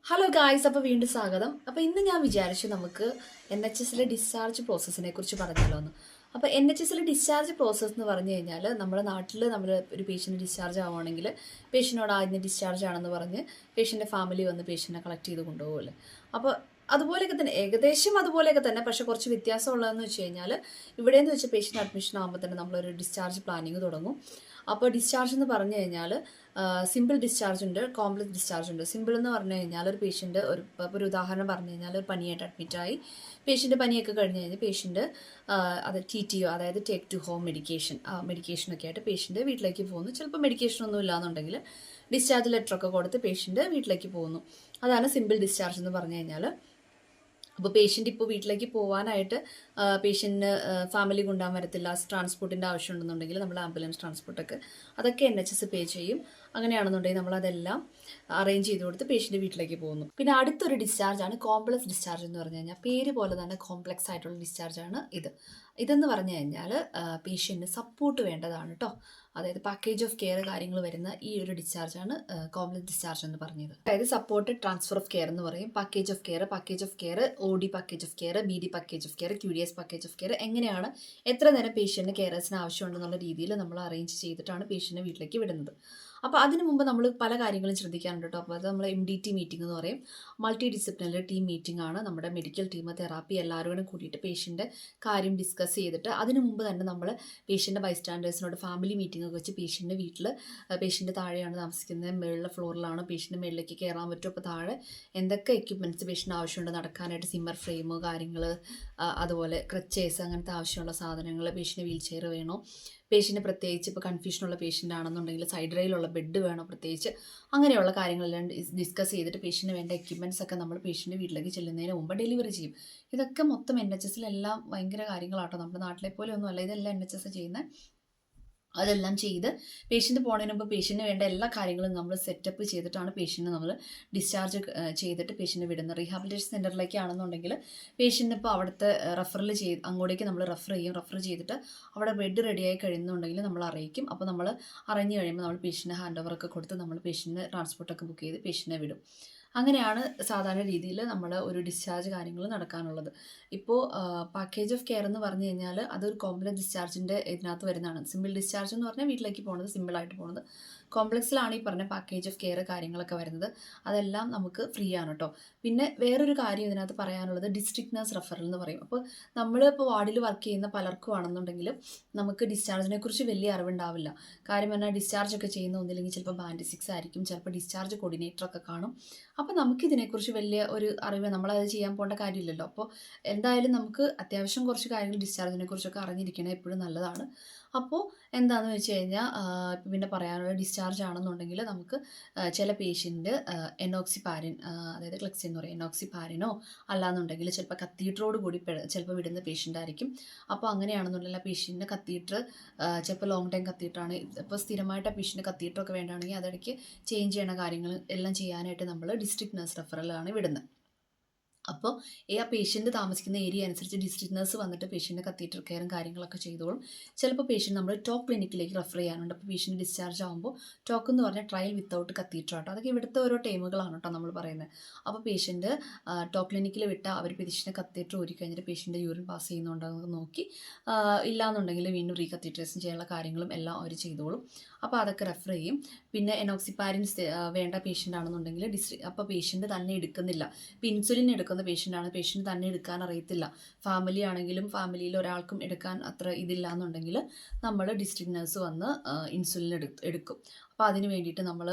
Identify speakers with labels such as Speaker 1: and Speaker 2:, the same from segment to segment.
Speaker 1: Hello guys, അപ്പോൾ വീണ്ടും സ്വാഗതം. അപ്പോൾ ഇന്ന് ഞാൻ വിചാരിച്ചു നമുക്ക് NHSലെ ഡിസ്ചാർജ് പ്രോസസ്സിനെ കുറിച്ച് പറഞ്ഞാലോ എന്ന്. അപ്പോൾ NHSലെ ഡിസ്ചാർജ് പ്രോസസ്സ് എന്ന് പറഞ്ഞു കഴിഞ്ഞാൽ നമ്മുടെ നാട്ടിൽ നമ്മൾ ഒരു പേഷ്യൻ്റ് ഡിസ്ചാർജ് ആവുകയാണെങ്കിൽ പേഷ്യൻറ്റിനോട് ആദ്യം ഡിസ്ചാർജ് ആണെന്ന് പറഞ്ഞ് പേഷ്യൻ്റെ ഫാമിലി വന്ന് പേഷ്യൻറ്റിനെ കളക്ട് ചെയ്ത് കൊണ്ടുപോകുമല്ലോ. അപ്പോൾ അതുപോലെയൊക്കെ തന്നെ ഏകദേശം അതുപോലെയൊക്കെ തന്നെ, പക്ഷേ കുറച്ച് വ്യത്യാസമുള്ളതെന്ന് വെച്ച് കഴിഞ്ഞാൽ ഇവിടെയെന്ന് വെച്ചാൽ പേഷ്യൻ്റ് അഡ്മിഷൻ ആകുമ്പോൾ തന്നെ നമ്മളൊരു ഡിസ്ചാർജ് പ്ലാനിങ് തുടങ്ങും. അപ്പോൾ ഡിസ്ചാർജ് എന്ന് പറഞ്ഞു കഴിഞ്ഞാൽ സിമ്പിൾ ഡിസ്ചാർജ് ഉണ്ട്, കോംപ്ലക്സ് ഡിസ്ചാർജ് ഉണ്ട്. സിമ്പിൾ എന്ന് പറഞ്ഞു കഴിഞ്ഞാൽ ഒരു പേഷ്യൻ്റ് ഒരു ഉദാഹരണം പറഞ്ഞു കഴിഞ്ഞാൽ ഒരു പനിയായിട്ട് അഡ്മിറ്റായി, പേഷ്യൻ്റ് പനിയൊക്കെ കഴിഞ്ഞ് കഴിഞ്ഞാൽ പേഷ്യൻ്റ് അത് TTO, അതായത് ടേക്ക് ടു ഹോം മെഡിക്കേഷനൊക്കെ ആയിട്ട് പേഷ്യൻ്റ് വീട്ടിലേക്ക് പോകുന്നു. ചിലപ്പോൾ മെഡിക്കേഷനൊന്നും ഇല്ലാന്നുണ്ടെങ്കിൽ ഡിസ്ചാർജ് ലെറ്ററൊക്കെ കൊടുത്ത് പേഷ്യൻ്റ് വീട്ടിലേക്ക് പോകുന്നു. അതാണ് സിമ്പിൾ ഡിസ്ചാർജ് എന്ന് പറഞ്ഞു കഴിഞ്ഞാൽ. അപ്പോൾ പേഷ്യൻ്റ് ഇപ്പോൾ വീട്ടിലേക്ക് പോകാനായിട്ട് പേഷ്യൻറ്റിന് ഫാമിലി കൊണ്ടുപോകാൻ വരത്തില്ല, ട്രാൻസ്പോർട്ടിൻ്റെ ആവശ്യമുണ്ടെന്നുണ്ടെങ്കിൽ നമ്മൾ ആംബുലൻസ് അതൊക്കെ NHS പേ ചെയ്യും. അങ്ങനെയാണെന്നുണ്ടെങ്കിൽ നമ്മളതെല്ലാം അറേഞ്ച് ചെയ്ത് കൊടുത്ത് പേഷ്യൻ്റ് വീട്ടിലേക്ക് പോകുന്നു. പിന്നെ അടുത്തൊരു ഡിസ്ചാർജാണ് കോംപ്ലക്സ് ഡിസ്ചാർജ് എന്ന് പറഞ്ഞു കഴിഞ്ഞാൽ. പേര് പോലെ തന്നെ കോംപ്ലക്സ് ആയിട്ടുള്ള ഡിസ്ചാർജാണ് ഇതെന്ന് പറഞ്ഞു കഴിഞ്ഞാൽ പേഷ്യൻറ്റിന് സപ്പോർട്ട് വേണ്ടതാണ് കേട്ടോ. അതായത് പാക്കേജ് ഓഫ് കെയർ കാര്യങ്ങൾ വരുന്ന ഈ ഒരു ഡിസ്ചാർജാണ് കോംപ്ലക്സ് ഡിസ്ചാർജ് എന്ന് പറഞ്ഞത്. അതായത് സപ്പോർട്ടഡ് ട്രാൻസ്ഫർ ഓഫ് കെയർ എന്ന് പറയും. Package of care OD package of care, BD package of care, QDS package of care, എങ്ങനെയാണ് എത്ര നേരം പേഷ്യൻറ്റിന് കെയറേഴ്സിന് ആവശ്യമുണ്ടെന്നുള്ള രീതിയിൽ നമ്മൾ അറേഞ്ച് ചെയ്തിട്ടാണ് പേഷ്യൻറ്റിനെ വീട്ടിലേക്ക് വിടുന്നത്. അപ്പോൾ അതിന് മുമ്പ് നമ്മൾ പല കാര്യങ്ങളും ശ്രദ്ധിക്കാറുണ്ട് കേട്ടോ. അപ്പോൾ അത് നമ്മൾ MDT മീറ്റിംഗ് എന്ന് പറയും. മൾട്ടി ഡിസിപ്ലിനറി ടീം മീറ്റിംഗ് ആണ്. നമ്മുടെ മെഡിക്കൽ ടീം, തെറാപ്പി എല്ലാവരും കൂടിയിട്ട് പേഷ്യൻ്റെ കാര്യം ഡിസ്കസ് ചെയ്തിട്ട് അതിന് മുമ്പ് തന്നെ നമ്മൾ പേഷ്യൻ്റെ ബൈസ്റ്റാൻഡേഴ്സിനോട് ഫാമിലി മീറ്റിംഗ് ഒക്കെ വെച്ച് പേഷ്യൻ്റെ വീട്ടിൽ, പേഷ്യൻ്റെ താഴെയാണ് താമസിക്കുന്നത്, മേളിലെ ഫ്ലോറിലാണ്, പേഷ്യൻ്റെ മേളിലേക്ക് കയറാൻ പറ്റും. അപ്പോൾ താഴെ എന്തൊക്കെ എക്യുപ്മെൻറ്റ്സ് പേഷ്യൻ്റ് ആവശ്യമുണ്ട് നടക്കാനായിട്ട്, സിമ്മർ ഫ്രെയിം കാര്യങ്ങൾ, അതുപോലെ ക്രച്ചേഴ്സ്, അങ്ങനത്തെ ആവശ്യമുള്ള സാധനങ്ങൾ, പേഷ്യൻ്റ് വീൽ ചെയർ വേണോ, പേഷ്യൻ്റ് പ്രത്യേകിച്ച് ഇപ്പോൾ കൺഫ്യൂഷനുള്ള പേഷ്യൻ്റ് ആണെന്നുണ്ടെങ്കിൽ സൈഡ് റെയിലുള്ള ബെഡ് വേണോ പ്രത്യേകിച്ച്, അങ്ങനെയുള്ള കാര്യങ്ങളെല്ലാം ഡിസ്കസ് ചെയ്തിട്ട് പേഷ്യൻ്റ് വേണ്ട എക്യുപ്മെൻറ്റ്സ് ഒക്കെ നമ്മൾ പേഷ്യൻ്റ് വീട്ടിലേക്ക് ചെല്ലുന്നതിന് മുമ്പ് ഡെലിവറി ചെയ്യും. ഇതൊക്കെ മൊത്തം NHSലെല്ലാം ഭയങ്കര കാര്യങ്ങളാട്ടോ. നമ്മുടെ നാട്ടിലെ പോലെ ഒന്നുമല്ല, ഇതെല്ലാം NHS ചെയ്യുന്നത്. അതെല്ലാം ചെയ്ത് പേഷ്യൻ്റ് പോകുന്നതിന് മുമ്പ് പേഷ്യൻ്റ് വേണ്ട എല്ലാ കാര്യങ്ങളും നമ്മൾ സെറ്റപ്പ് ചെയ്തിട്ടാണ് പേഷ്യൻ്റ് നമ്മൾ ഡിസ്ചാർജ് ചെയ്തിട്ട് പേഷ്യൻ്റ് വിടുന്നത്. റീഹാബിലിറ്റേഷൻ സെൻറ്ററിലേക്കാണെന്നുണ്ടെങ്കിൽ പേഷ്യൻ്റ് ഇപ്പോൾ അവിടുത്തെ അങ്ങോട്ടേക്ക് നമ്മൾ റെഫർ ചെയ്തിട്ട് അവിടെ ബെഡ് റെഡിയായി കഴിയുന്നുണ്ടെങ്കിൽ നമ്മൾ അറിയിക്കും. അപ്പോൾ നമ്മൾ അറിഞ്ഞു കഴിയുമ്പോൾ നമ്മൾ പേഷ്യൻ്റ് ഹാൻഡ് ഓവറൊക്കെ കൊടുത്ത് നമ്മൾ പേഷ്യൻ്റ് ട്രാൻസ്പോർട്ടൊക്കെ ബുക്ക് ചെയ്ത് പേഷ്യൻ്റിനെ വിടും. അങ്ങനെയാണ് സാധാരണ രീതിയിൽ നമ്മുടെ ഒരു ഡിസ്ചാർജ് കാര്യങ്ങൾ നടക്കാനുള്ളത്. ഇപ്പോൾ പാക്കേജ് ഓഫ് കെയർ എന്ന് പറഞ്ഞു കഴിഞ്ഞാൽ അതൊരു കോംപ്ലക്സ് ഡിസ്ചാർജിൻ്റെ ഇതിനകത്ത് വരുന്നതാണ്. സിമ്പിൾ ഡിസ്ചാർജ് എന്ന് പറഞ്ഞാൽ വീട്ടിലേക്ക് പോകുന്നത്, സിമ്പിളായിട്ട് പോകുന്നത്. കോംപ്ലക്സിലാണ് ഈ പറഞ്ഞ പാക്കേജ് ഓഫ് കെയർ കാര്യങ്ങളൊക്കെ വരുന്നത്. അതെല്ലാം നമുക്ക് ഫ്രീ ആണ് കേട്ടോ. പിന്നെ വേറൊരു കാര്യം ഇതിനകത്ത് പറയാനുള്ളത് ഡിസ്ട്രിക്ട് നഴ്സ് റെഫറൽ എന്ന് പറയും. അപ്പോൾ നമ്മളിപ്പോൾ വാർഡിൽ വർക്ക് ചെയ്യുന്ന പലർക്കും ആണെന്നുണ്ടെങ്കിൽ നമുക്ക് ഡിസ്ചാർജിനെ കുറിച്ച് വലിയ അറിവുണ്ടാവില്ല. കാര്യം പറഞ്ഞാൽ ഡിസ്ചാർജ് ഒക്കെ ചെയ്യുന്ന ഒന്നില്ലെങ്കിൽ ചിലപ്പോൾ ബാൻഡ് 6 ആയിരിക്കും, ചിലപ്പോൾ ഡിസ്ചാർജ് കോർഡിനേറ്ററൊക്കെ കാണും. അപ്പോൾ നമുക്കിതിനെക്കുറിച്ച് വലിയ ഒരു അറിവ്, നമ്മളത് ചെയ്യാൻ പോകേണ്ട കാര്യമില്ലല്ലോ. അപ്പോൾ എന്തായാലും നമുക്ക് അത്യാവശ്യം കുറച്ച് കാര്യങ്ങൾ ഡിസ്ചാർജിനെ കുറിച്ചൊക്കെ അറിഞ്ഞിരിക്കണേ എപ്പോഴും നല്ലതാണ്. അപ്പോൾ എന്താണെന്ന് വെച്ച് കഴിഞ്ഞാൽ ഇപ്പം പിന്നെ പറയാനുള്ള ഡിസ്ചാർജ് ആണെന്നുണ്ടെങ്കിൽ നമുക്ക് ചില പേഷ്യൻ്റ് എനോക്സിപാരിൻ, അതായത് ക്ലെക്സിൻ എന്ന് പറയും, എനോക്സിപാരിനോ അല്ലാന്നുണ്ടെങ്കിൽ ചിലപ്പോൾ കത്തീഡ്രോട് കൂടി ചിലപ്പോൾ വിടുന്ന പേഷ്യൻ്റ് ആയിരിക്കും. അപ്പോൾ അങ്ങനെയാണെന്നുണ്ടെങ്കിൽ ആ പേഷ്യൻറ്റിന് കത്തീഡ്ര് ചിലപ്പോൾ ലോങ് ടൈം കത്തീഡ്രാണ്, ഇപ്പോൾ സ്ഥിരമായിട്ട് ആ പേഷ്യൻ്റ് കത്തീഡ്രൊക്കെ വേണ്ടാണെങ്കിൽ അതിടയ്ക്ക് ചേഞ്ച് ചെയ്യണ കാര്യങ്ങൾ എല്ലാം ചെയ്യാനായിട്ട് നമ്മൾ ഡിസ്ട്രിക്ട് നഴ്സ് റെഫറലാണ് വിടുന്നത്. അപ്പോൾ ആ പേഷ്യൻ്റ് താമസിക്കുന്ന ഏരിയ അനുസരിച്ച് ഡിസ്ട്രിക്ട് നഴ്സ് വന്നിട്ട് പേഷ്യൻ്റെ കത്തീറ്റർ കെയറും കാര്യങ്ങളൊക്കെ ചെയ്തോളും. ചിലപ്പോൾ പേഷ്യൻ്റ് നമ്മൾ ടോക്ക് ക്ലിനിക്കിലേക്ക് റെഫർ ചെയ്യാനുണ്ട്. അപ്പോൾ പേഷ്യൻ്റ് ഡിസ്ചാർജ് ആകുമ്പോൾ ടോക്ക് എന്ന് പറഞ്ഞാൽ ട്രയൽ വിത്തൗട്ട് കത്തീറ്റർ ആട്ടോ. അതൊക്കെ ഇവിടുത്തെ ഓരോ ടൈമുകളാണ് കേട്ടോ നമ്മൾ പറയുന്നത്. അപ്പോൾ പേഷ്യൻ്റ് ടോക്ക് ക്ലിനിക്കിൽ വിട്ടാൽ അവർ പേഷ്യൻ്റെ കത്തീറ്റർ ഊരി കഴിഞ്ഞിട്ട് പേഷ്യൻ്റെ യൂറിൻ പാസ് ചെയ്യുന്നുണ്ടോ എന്ന് നോക്കി, ഇല്ലാന്നുണ്ടെങ്കിൽ വീണ്ടും റീകത്തീറ്ററേഷൻ ചെയ്യാനുള്ള കാര്യങ്ങളും എല്ലാം അവർ ചെയ്തോളും. അപ്പോൾ അതൊക്കെ റെഫർ ചെയ്യും. പിന്നെ എനോക്സിപാരിൻ വേണ്ട പേഷ്യൻ്റ് ആണെന്നുണ്ടെങ്കിൽ അപ്പോൾ പേഷ്യൻ്റ് തന്നെ എടുക്കുന്നില്ല, ഇപ്പോൾ ഇൻസുലിൻ എടുക്കുന്ന പേഷ്യൻ്റ് തന്നെ എടുക്കാൻ അറിയത്തില്ല, ഫാമിലി ആണെങ്കിലും ഫാമിലിയിൽ ഒരാൾക്കും എടുക്കാൻ അത്ര ഇതില്ല എന്നുണ്ടെങ്കിൽ നമ്മൾ ഡിസ്ട്രിക്ട് നഴ്സ് വന്ന് ഇൻസുലിൻ എടുക്കും. അപ്പോൾ അതിന് വേണ്ടിയിട്ട് നമ്മൾ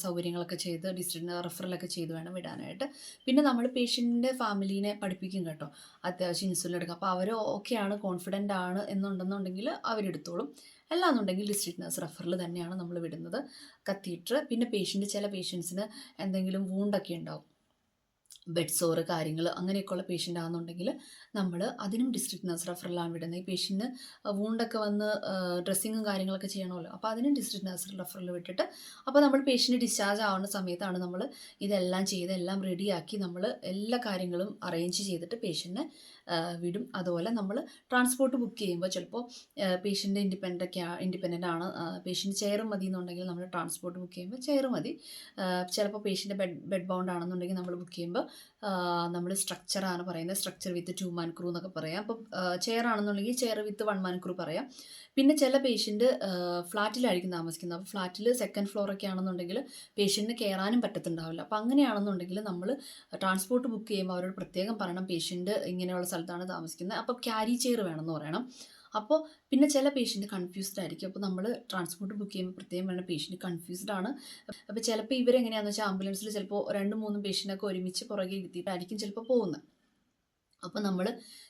Speaker 1: സൗകര്യങ്ങളൊക്കെ ചെയ്ത് ഡിസ്ട്രിക്ട് റെഫറലൊക്കെ ചെയ്ത് വേണം വിടാനായിട്ട്. പിന്നെ നമ്മൾ പേഷ്യൻറ്റിൻ്റെ ഫാമിലീനെ പഠിപ്പിക്കും കേട്ടോ, അത്യാവശ്യം ഇൻസുലിൻ എടുക്കുക. അപ്പോൾ അവർ ഓക്കെയാണ്, കോൺഫിഡൻ്റ് ആണ് എന്നുണ്ടെന്നുണ്ടെങ്കിൽ അവരെടുത്തോളും. അല്ലാന്നുണ്ടെങ്കിൽ ഡിസ്ട്രിക്ട് നഴ്സ് റെഫറൽ തന്നെയാണ് നമ്മൾ വിടുന്നത്. കത്തീറ്റർ, പിന്നെ ചില പേഷ്യൻസിന് എന്തെങ്കിലും വൂണ്ടൊക്കെ ഉണ്ടാവും. ബെഡ് സോറ് കാര്യങ്ങൾ അങ്ങനെയൊക്കെയുള്ള പേഷ്യൻ്റ് ആണെന്നുണ്ടെങ്കിൽ നമ്മൾ അതിനും ഡിസ്ട്രിക്ട് നഴ്സ് റെഫറലാണ് വിടുന്നത്. ഈ പേഷ്യൻറ്റിന് വൂണ്ടൊക്കെ വന്ന് ഡ്രസ്സിങ്ങും കാര്യങ്ങളൊക്കെ ചെയ്യണമല്ലോ, അപ്പോൾ അതിനും ഡിസ്ട്രിക്ട് നഴ്സ് റെഫറൽ വിട്ടിട്ട് അപ്പോൾ നമ്മൾ പേഷ്യൻറ്റ് ഡിസ്ചാർജ് ആവുന്ന സമയത്താണ് നമ്മൾ ഇതെല്ലാം ചെയ്ത് എല്ലാം റെഡിയാക്കി നമ്മൾ എല്ലാ കാര്യങ്ങളും അറേഞ്ച് ചെയ്തിട്ട് പേഷ്യൻറ്റിനെ വിടും. അതുപോലെ നമ്മൾ ട്രാൻസ്പോർട്ട് ബുക്ക് ചെയ്യുമ്പോൾ ചിലപ്പോൾ പേഷ്യൻ്റ് ഇൻഡിപെൻഡൻ്റ് ആണ്, പേഷ്യൻ്റ് ചെയർ മതി എന്നുണ്ടെങ്കിൽ നമ്മൾ ട്രാൻസ്പോർട്ട് ബുക്ക് ചെയ്യുമ്പോൾ ചെയർ മതി. ചിലപ്പോൾ പേഷ്യൻ്റ് ബെഡ് ബൗണ്ട് ആണെന്നുണ്ടെങ്കിൽ നമ്മൾ ബുക്ക് ചെയ്യുമ്പോൾ നമ്മൾ സ്ട്രക്ചറാണ് പറയുന്നത്, സ്ട്രക്ചർ വിത്ത് 2 man crew എന്നൊക്കെ പറയാം. അപ്പോൾ ചെയർ ആണെന്നുണ്ടെങ്കിൽ ചെയർ വിത്ത് 1 man crew പറയാം. പിന്നെ ചില പേഷ്യൻ്റ് ഫ്ലാറ്റിലായിരിക്കും താമസിക്കുന്നത്. അപ്പോൾ ഫ്ലാറ്റിൽ 2nd ഫ്ലോറൊക്കെ ആണെന്നുണ്ടെങ്കിൽ പേഷ്യൻറ്റിന് കയറാനും പറ്റത്തുണ്ടാവില്ല. അപ്പോൾ അങ്ങനെയാണെന്നുണ്ടെങ്കിൽ നമ്മൾ ട്രാൻസ്പോർട്ട് ബുക്ക് ചെയ്യുമ്പോൾ അവരോട് പ്രത്യേകം പറയണം പേഷ്യൻ്റ് ഇങ്ങനെയുള്ള സ്ഥലത്താണ് താമസിക്കുന്നത്, അപ്പോൾ ക്യാരി ചെയർ വേണമെന്ന് പറയണം. അപ്പോൾ പിന്നെ ചില പേഷ്യൻ്റ് കൺഫ്യൂസ്ഡ് ആയിരിക്കും. അപ്പോൾ നമ്മൾ ട്രാൻസ്പോർട്ട് ബുക്ക് ചെയ്യുമ്പോൾ പ്രത്യേകം വേണം, പേഷ്യൻ്റ് കൺഫ്യൂസ്ഡ് ആണ്. അപ്പോൾ ചിലപ്പോൾ ഇവരെങ്ങനെയാണെന്ന് വെച്ചാൽ ആംബുലൻസിൽ ചിലപ്പോൾ 2-3 പേഷ്യൻ്റൊക്കെ ഒരുമിച്ച് പുറകെ ഇരുത്തിയിട്ടായിരിക്കും ചിലപ്പോൾ പോകുന്നത്. അപ്പോൾ നമ്മൾ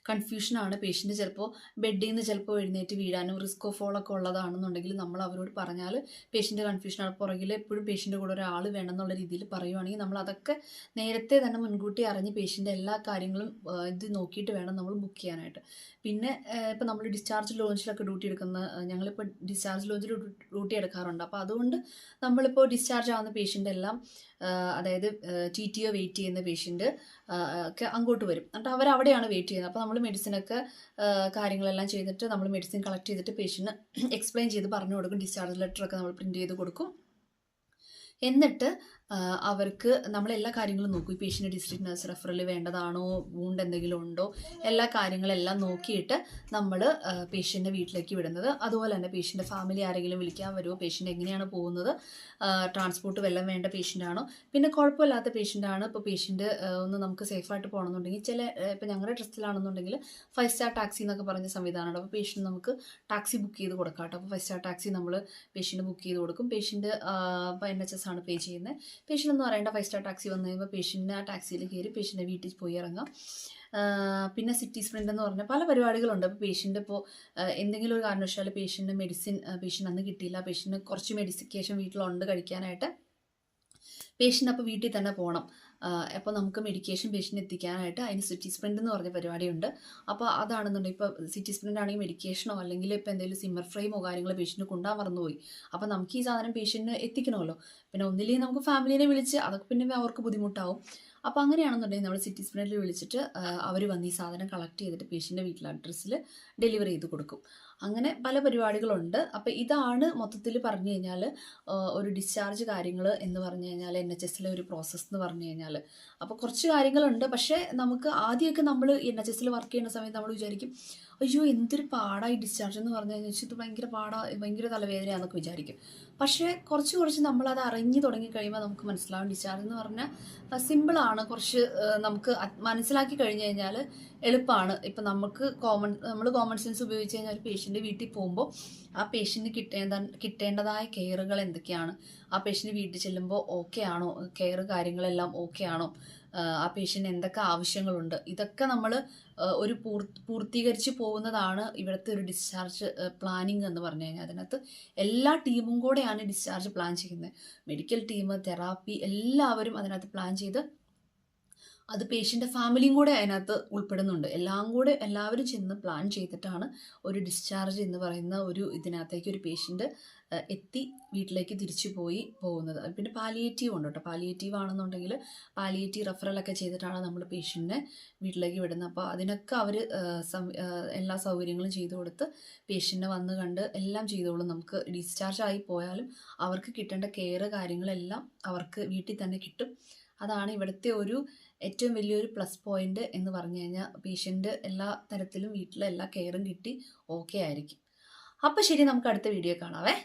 Speaker 1: കൺഫ്യൂഷനാണ്. പേഷ്യൻ്റ് ചിലപ്പോൾ ബെഡിൽ നിന്ന് ചിലപ്പോൾ എഴുന്നേറ്റ് വീഴാനും റിസ്ക് ഓഫ് ഫോളൊക്കെ ഉള്ളതാണെന്നുണ്ടെങ്കിൽ നമ്മൾ അവരോട് പറഞ്ഞാൽ പേഷ്യൻ്റ് കൺഫ്യൂഷനാണ്, പുറകിൽ എപ്പോഴും പേഷ്യൻ്റെ കൂടെ ഒരാൾ വേണം എന്നുള്ള രീതിയിൽ പറയുവാണെങ്കിൽ നമ്മൾ അതൊക്കെ നേരത്തെ തന്നെ മുൻകൂട്ടി അറിഞ്ഞ് പേഷ്യൻ്റെ എല്ലാ കാര്യങ്ങളും ഇത് നോക്കിയിട്ട് വേണം നമ്മൾ ബുക്ക് ചെയ്യാനായിട്ട്. പിന്നെ ഇപ്പോൾ നമ്മൾ ഡിസ്ചാർജ് ലോഞ്ചിലൊക്കെ ഡ്യൂട്ടി എടുക്കുന്ന, ഞങ്ങളിപ്പോൾ ഡിസ്ചാർജ് ലോഞ്ചിൽ ഡ്യൂട്ടി എടുക്കാറുണ്ട്. അപ്പോൾ അതുകൊണ്ട് നമ്മളിപ്പോൾ ഡിസ്ചാർജ് ആവുന്ന പേഷ്യൻ്റ് എല്ലാം അതായത് TTO വെയിറ്റ് ചെയ്യുന്ന പേഷ്യൻ്റ് ഒക്കെ അങ്ങോട്ട് വരും, എന്നിട്ട് അവരവിടെയാണ് വെയിറ്റ് ചെയ്യുന്നത്. അപ്പോൾ നമ്മൾ മെഡിസിനൊക്കെ കാര്യങ്ങളെല്ലാം ചെയ്തിട്ട് നമ്മൾ മെഡിസിൻ കളക്ട് ചെയ്തിട്ട് പേഷ്യൻറ്റിന് എക്സ്പ്ലെയിൻ ചെയ്ത് പറഞ്ഞു കൊടുക്കും. ഡിസ്ചാർജ് ലെറ്ററൊക്കെ നമ്മൾ പ്രിൻറ്റ് ചെയ്ത് കൊടുക്കും. എന്നിട്ട് അവർക്ക് നമ്മളെല്ലാ കാര്യങ്ങളും നോക്കും. ഈ പേഷ്യൻ്റ് ഡിസ്ട്രിക്ട് നഴ്സ് റെഫറൽ വേണ്ടതാണോ, വൂണ്ട് എന്തെങ്കിലും ഉണ്ടോ, എല്ലാ കാര്യങ്ങളെല്ലാം നോക്കിയിട്ട് നമ്മൾ പേഷ്യൻ്റെ വീട്ടിലേക്ക് വിടുന്നത്. അതുപോലെ തന്നെ പേഷ്യൻ്റെ ഫാമിലി ആരെങ്കിലും വിളിക്കാൻ വരുമോ, പേഷ്യൻ്റ് എങ്ങനെയാണ് പോകുന്നത്, ട്രാൻസ്പോർട്ട് വല്ലതും വേണ്ട പേഷ്യൻ്റ് ആണോ, പിന്നെ കുഴപ്പമില്ലാത്ത പേഷ്യൻ്റ് ആണ്. ഇപ്പോൾ പേഷ്യൻ്റ് ഒന്ന് നമുക്ക് സേഫായിട്ട് പോകണമെന്നുണ്ടെങ്കിൽ ഇപ്പോൾ ഞങ്ങളുടെ ട്രസ്റ്റിലാണെന്നുണ്ടെങ്കിൽ 5 സ്റ്റാർ ടാക്സി എന്നൊക്കെ പറഞ്ഞ സംവിധാനമാണ്. അപ്പോൾ പേഷ്യൻ്റ് നമുക്ക് ടാക്സി ബുക്ക് ചെയ്ത് കൊടുക്കാം കേട്ടോ. അപ്പോൾ 5 സ്റ്റാർ ടാക്സി നമ്മൾ പേഷ്യൻ്റ് ബുക്ക് ചെയ്ത് കൊടുക്കും. പേഷ്യൻ്റ് ഇപ്പോൾ NHS ആണ് പേ ചെയ്യുന്നത്. പേഷ്യൻ്റ് എന്ന് പറയേണ്ട 5 സ്റ്റാർ ടാക്സി വന്നു കഴിയുമ്പോൾ പേഷ്യൻ്റ് ആ ടാക്സിയിൽ കയറി പേഷ്യൻ്റെ വീട്ടിൽ പോയി ഇറങ്ങാം. പിന്നെ സിറ്റി സ്പ്രിൻ്റ് എന്ന് പറഞ്ഞാൽ പല പരിപാടികളുണ്ട്. അപ്പോൾ പേഷ്യൻ്റ് ഇപ്പോൾ എന്തെങ്കിലും ഒരു കാരണവശാൽ പേഷ്യൻ്റ് മെഡിസിൻ പേഷ്യൻ്റ് അന്ന് കിട്ടിയില്ല, പേഷ്യൻ്റ് കുറച്ച് മെഡിക്കേഷൻ വീട്ടിലുണ്ട് കഴിക്കാനായിട്ട്, പേഷ്യൻ്റ് അപ്പോൾ വീട്ടിൽ തന്നെ പോകണം. അപ്പോൾ നമുക്ക് മെഡിക്കേഷൻ പേഷ്യൻ്റ് എത്തിക്കാനായിട്ട് അതിന് സിറ്റി സ്പ്രിൻ്റ് എന്ന് പറഞ്ഞ പരിപാടിയുണ്ട്. അപ്പോൾ അതാണെന്നുണ്ടെങ്കിൽ ഇപ്പോൾ സിറ്റി സ്പ്രിൻ്റ് ആണെങ്കിൽ മെഡിക്കേഷനോ അല്ലെങ്കിൽ ഇപ്പോൾ എന്തെങ്കിലും സിമ്മർ ഫ്രെയിമോ കാര്യങ്ങളോ പേഷ്യൻ്റ് കൊണ്ടുപോകാൻ മറന്നുപോയി, അപ്പോൾ നമുക്ക് ഈ സാധനം പേഷ്യൻറ്റിന് എത്തിക്കണമല്ലോ. പിന്നെ ഒന്നില്ലെങ്കിൽ നമുക്ക് ഫാമിലിനെ വിളിച്ച്, അതൊക്കെ പിന്നെ അവർക്ക് ബുദ്ധിമുട്ടാവും. അപ്പോൾ അങ്ങനെയാണെന്നുണ്ടെങ്കിൽ നമ്മൾ സിറ്റി സ്പ്രിൻ്റിൽ വിളിച്ചിട്ട് അവർ വന്ന് ഈ സാധനം കളക്ട് ചെയ്തിട്ട് പേഷ്യൻ്റെ വീട്ടിലെ അഡ്രസ്സിൽ ഡെലിവറി ചെയ്ത് കൊടുക്കും. അങ്ങനെ പല പരിപാടികളുണ്ട്. അപ്പോൾ ഇതാണ് മൊത്തത്തിൽ പറഞ്ഞു കഴിഞ്ഞാൽ ഒരു ഡിസ്ചാർജ് കാര്യങ്ങൾ എന്ന് പറഞ്ഞു കഴിഞ്ഞാൽ NHSലെ ഒരു പ്രോസസ്സ് എന്ന് പറഞ്ഞു കഴിഞ്ഞാൽ. അപ്പോൾ കുറച്ച് കാര്യങ്ങളുണ്ട്. പക്ഷേ നമുക്ക് ആദ്യമൊക്കെ നമ്മൾ NHSൽ വർക്ക് ചെയ്യുന്ന സമയത്ത് നമ്മൾ വിചാരിക്കും അയ്യോ എന്തൊരു പാടായി ഡിസ്ചാർജ് എന്ന് പറഞ്ഞു കഴിഞ്ഞാൽ, ഇത് ഭയങ്കര തലവേദനയാണെന്നൊക്കെ വിചാരിക്കും. പക്ഷേ കുറച്ച് നമ്മളത് അറിഞ്ഞു തുടങ്ങി കഴിയുമ്പോൾ നമുക്ക് മനസ്സിലാവും ഡിസ്ചാർജ് എന്ന് പറഞ്ഞാൽ സിമ്പിളാണ്. കുറച്ച് നമുക്ക് മനസ്സിലാക്കി കഴിഞ്ഞ് കഴിഞ്ഞാൽ എളുപ്പമാണ്. ഇപ്പം നമ്മൾ കോമൺ സെൻസ് ഉപയോഗിച്ച് കഴിഞ്ഞാൽ ഒരു പേഷ്യൻ്റ് വീട്ടിൽ പോകുമ്പോൾ ആ പേഷ്യൻ്റ് കിട്ടേണ്ടതായ കെയറുകൾ എന്തൊക്കെയാണ്, ആ പേഷ്യൻ്റ് വീട്ടിൽ ചെല്ലുമ്പോൾ ഓക്കെ ആണോ, കെയർ കാര്യങ്ങളെല്ലാം ഓക്കെ ആണോ, ആ പേഷ്യൻ്റ് എന്തൊക്കെ ആവശ്യങ്ങളുണ്ട്, ഇതൊക്കെ നമ്മൾ ഒരു പൂർത്തീകരിച്ച് പോകുന്നതാണ് ഇവിടുത്തെ ഒരു ഡിസ്ചാർജ് പ്ലാനിങ് എന്ന് പറഞ്ഞു കഴിഞ്ഞാൽ. അതിനകത്ത് എല്ലാ ടീമും കൂടെയാണ് ഡിസ്ചാർജ് പ്ലാൻ ചെയ്യുന്നത്. മെഡിക്കൽ ടീം, തെറാപ്പി എല്ലാവരും അതിനകത്ത് പ്ലാൻ ചെയ്ത്, അത് പേഷ്യൻ്റെ ഫാമിലിയും കൂടെ അതിനകത്ത് ഉൾപ്പെടുന്നുണ്ട്. എല്ലാവരും ചെന്ന് പ്ലാൻ ചെയ്തിട്ടാണ് ഒരു ഡിസ്ചാർജ് എന്ന് പറയുന്ന ഒരു ഇതിനകത്തേക്ക് ഒരു പേഷ്യൻ്റ് എത്തി വീട്ടിലേക്ക് തിരിച്ചു പോകുന്നത്. പിന്നെ പാലിയേറ്റീവ് ഉണ്ട് കേട്ടോ. പാലിയേറ്റീവ് ആണെന്നുണ്ടെങ്കിൽ പാലിയേറ്റീവ് റെഫറലൊക്കെ ചെയ്തിട്ടാണ് നമ്മൾ പേഷ്യൻറ്റിനെ വീട്ടിലേക്ക് വിടുന്നത്. അപ്പോൾ അതിനൊക്കെ അവർ എല്ലാ സൗകര്യങ്ങളും ചെയ്തു കൊടുത്ത് പേഷ്യൻറ്റിനെ വന്ന് കണ്ട് എല്ലാം ചെയ്തോളും. നമുക്ക് ഡിസ്ചാർജ് ആയി പോയാലും അവർക്ക് കിട്ടേണ്ട കെയർ കാര്യങ്ങളെല്ലാം അവർക്ക് വീട്ടിൽ തന്നെ കിട്ടും. അതാണ് ഇവിടുത്തെ ഒരു ഏറ്റവും വലിയൊരു പ്ലസ് പോയിന്റ് എന്ന് പറഞ്ഞു കഴിഞ്ഞാൽ. പേഷ്യൻ്റ് എല്ലാ തരത്തിലും വീട്ടിലെ എല്ലാ കെയറും കിട്ടി ഓക്കെ ആയിരിക്കും. അപ്പോൾ ശരി, നമുക്ക് അടുത്ത വീഡിയോ കാണാവേ.